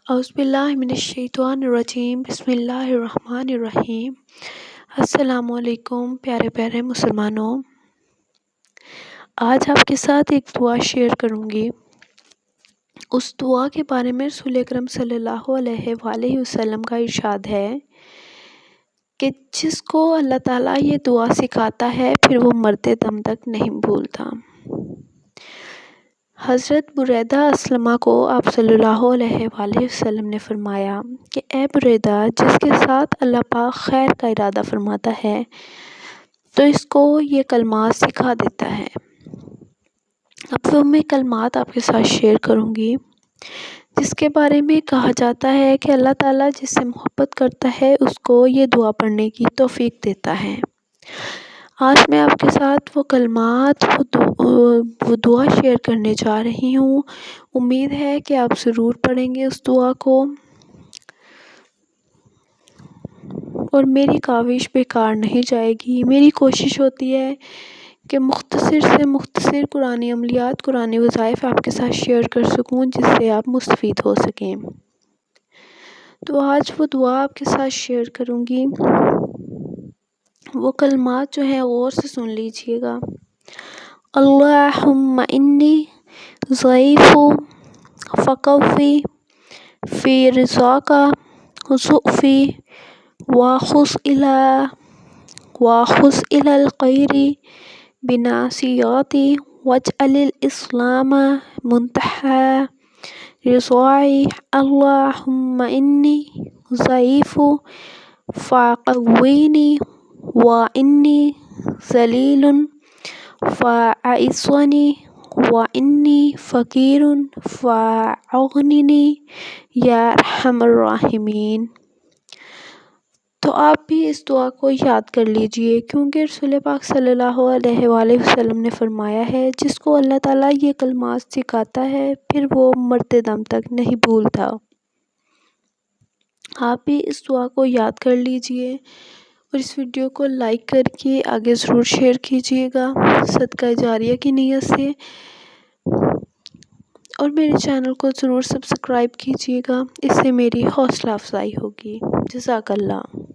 اعوذ باللہ من الشیطان الرجیم، بسم اللہ الرحمن الرحیم۔ السلام علیکم پیارے پیارے مسلمانوں، آج آپ کے ساتھ ایک دعا شیئر کروں گی۔ اس دعا کے بارے میں رسول اکرم صلی اللہ علیہ وآلہ وسلم کا ارشاد ہے کہ جس کو اللہ تعالیٰ یہ دعا سکھاتا ہے پھر وہ مرتے دم تک نہیں بھولتا۔ حضرت بریدہ اسلمہ کو آپ صلی اللہ علیہ وآلہ وسلم نے فرمایا کہ اے بریدہ، جس کے ساتھ اللہ پاک خیر کا ارادہ فرماتا ہے تو اس کو یہ کلمات سکھا دیتا ہے۔ اب وہ میں کلمات آپ کے ساتھ شیئر کروں گی جس کے بارے میں کہا جاتا ہے کہ اللہ تعالیٰ جس سے محبت کرتا ہے اس کو یہ دعا پڑھنے کی توفیق دیتا ہے۔ آج میں آپ کے ساتھ وہ کلمات وہ دعا شیئر کرنے جا رہی ہوں۔ امید ہے کہ آپ ضرور پڑھیں گے اس دعا کو، اور میری کاوش بیکار نہیں جائے گی۔ میری کوشش ہوتی ہے کہ مختصر سے مختصر قرآنی عملیات، قرآنی وظائف آپ کے ساتھ شیئر کر سکوں جس سے آپ مستفید ہو سکیں۔ تو آج وہ دعا آپ کے ساتھ شیئر کروں گی۔ وہ کلمات جو ہیں غور سے سن لیجئے گا۔ اللہم انی ضعیف فقوی فی رضاک ضعفی واخذ الی الخیر بناصیتی واجعل الاسلام منتہی رضائی۔ اللہم انی ضعیف فقوینی وانی ذلیل فاعزنی وانی فقیر فاغننی یا ارحم الراحمین۔ تو آپ بھی اس دعا کو یاد کر لیجئے، کیونکہ رسول پاک صلی اللہ علیہ وآلہ وسلم نے فرمایا ہے جس کو اللہ تعالیٰ یہ کلمات سکھاتا ہے پھر وہ مرتے دم تک نہیں بھولتا۔ آپ بھی اس دعا کو یاد کر لیجئے اور اس ویڈیو کو لائک کر کے آگے ضرور شیئر کیجئے گا صدقہ جاریہ کی نیت سے، اور میرے چینل کو ضرور سبسکرائب کیجئے گا، اس سے میری حوصلہ افزائی ہوگی۔ جزاک اللہ۔